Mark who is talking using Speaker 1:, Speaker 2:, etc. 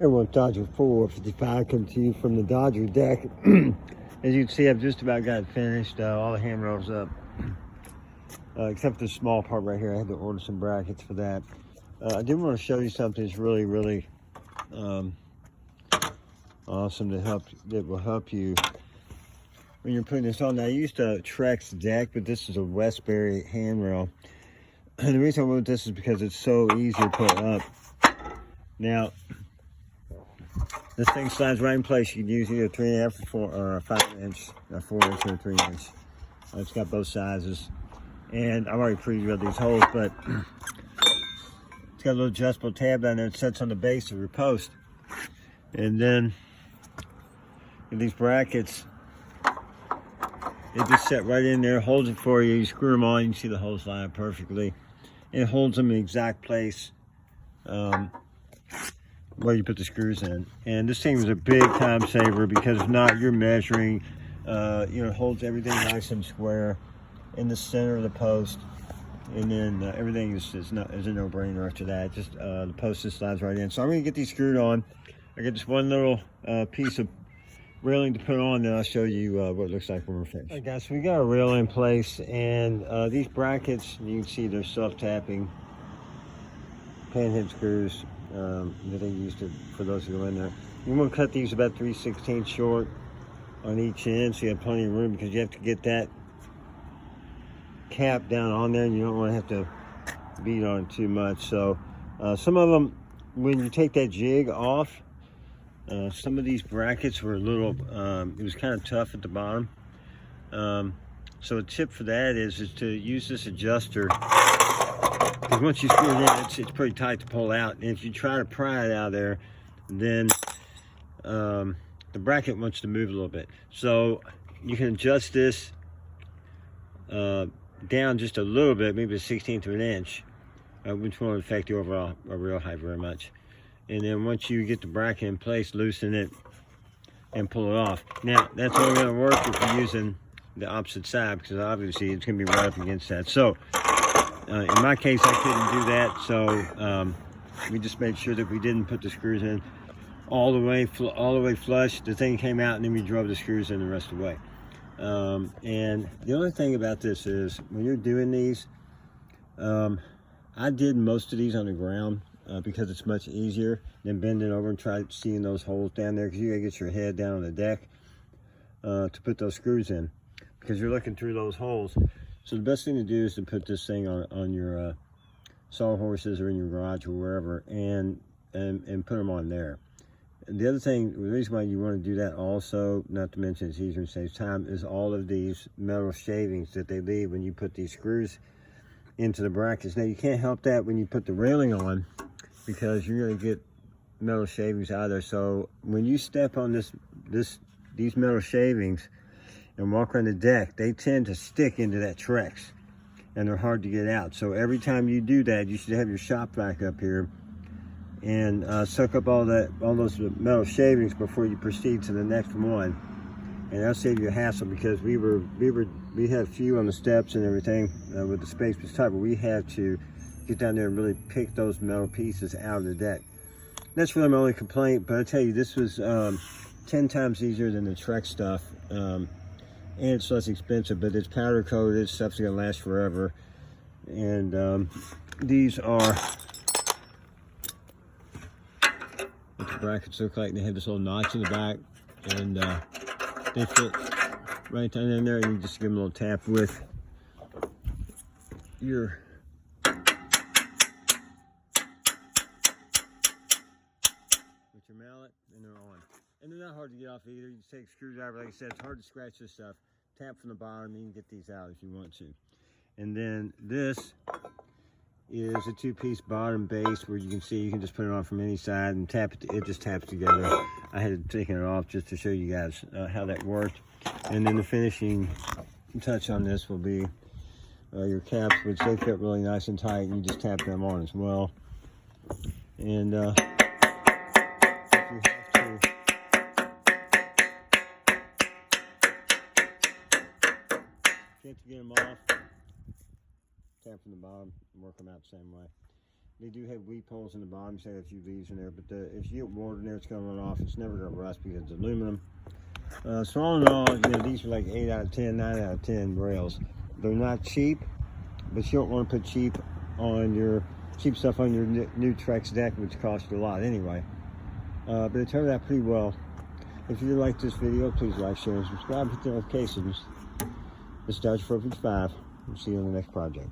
Speaker 1: Everyone, Dodger 455 coming to you from the Dodger deck. As you can see, I've just about got it finished. All the handrails up, except for the small part right here. I had to order some brackets for that. I did want to show you something that's really awesome that will help you when you're putting this on. Now, I used a Trex deck, but this is a Westbury handrail. And the reason I went with this is because it's so easy to put up. Now, this thing slides right in place. You can use either 3.5 or 5 inch, 4 inch or 3 inch. It's got both sizes. And I've already pre-drilled these holes, but it's got a little adjustable tab down there. It sits on the base of your post. And then these brackets, it just set right in there, holds it for you. You screw them on, you can see the holes line up perfectly. And it holds them in the exact place where you put the screws in. And this thing was a big time saver, because if not, you're measuring, it holds everything nice and square in the center of the post. And then everything is a no-brainer after that. Just the post just slides right in. So I'm gonna get these screwed on. I got just one little piece of railing to put on, then I'll show you what it looks like when we're finished. All right, guys, so we got our rail in place, and these brackets, you can see they're self-tapping panhead screws that they used for those who go in there. You want to cut these about 3/16 short on each end, so you have plenty of room, because you have to get that cap down on there, and you don't want to have to beat on it too much. So some of them, when you take that jig off, some of these brackets were a little, it was kind of tough at the bottom. So a tip for that is to use this adjuster, because once you screw it in, it's pretty tight to pull out. And if you try to pry it out of there, then the bracket wants to move a little bit. So you can adjust this down just a little bit, maybe 1/16 of an inch, which won't affect the overall rail height very much. And then once you get the bracket in place, loosen it and pull it off. Now, that's only going to work if you're using the opposite side, because obviously it's going to be right up against that. So in my case, I couldn't do that, so we just made sure that we didn't put the screws in all the way flush. The thing came out, and then we drove the screws in the rest of the way. And the only thing about this is, when you're doing these, I did most of these on the ground, because it's much easier than bending over and try seeing those holes down there, because you gotta get your head down on the deck to put those screws in, because you're looking through those holes. So the best thing to do is to put this thing on your sawhorses or in your garage or wherever, and put them on there. And the other thing, the reason why you want to do that also, not to mention it's easier and saves time, is all of these metal shavings that they leave when you put these screws into the brackets. Now, you can't help that when you put the railing on, because you're going to get metal shavings out of there. So when you step on these metal shavings and walk around the deck, they tend to stick into that Trex, and they're hard to get out. So every time you do that, you should have your shop vac up here and suck up all those metal shavings before you proceed to the next one. And that'll save you a hassle, because we had a few on the steps and everything with the space was tight, but we had to get down there and really pick those metal pieces out of the deck. That's really my only complaint, but I tell you, this was 10 times easier than the Trex stuff, and it's less expensive, but it's powder coated, stuff's gonna last forever. And these are what the brackets look like. They have this little notch in the back, and they fit right down in there, and you just give them a little tap with your mallet, and they're on. And they're not hard to get off either. You just take a screwdriver, like I said, it's hard to scratch this stuff. Tap from the bottom, and you can get these out if you want to. And then this is a 2-piece bottom base, where you can see you can just put it on from any side and tap it. It just taps together. I had taken it off just to show you guys how that worked. And then the finishing touch on this will be your caps, which they fit really nice and tight, and you just tap them on as well. And if you have to get them off, tap from the bottom and work them out the same way. They do have weep holes in the bottom, so a few leaves in there, but if you get water in there, it's going to run off. It's never going to rust because it's aluminum. So all in all, these are like 8 out of 10, 9 out of 10 rails. They're not cheap, but you don't want to put cheap stuff on your new Trex deck, which costs a lot anyway. But it turned out pretty well. If you like this video, please like, share, and subscribe. Hit the notifications. This is Dodge 455. We'll see you on the next project.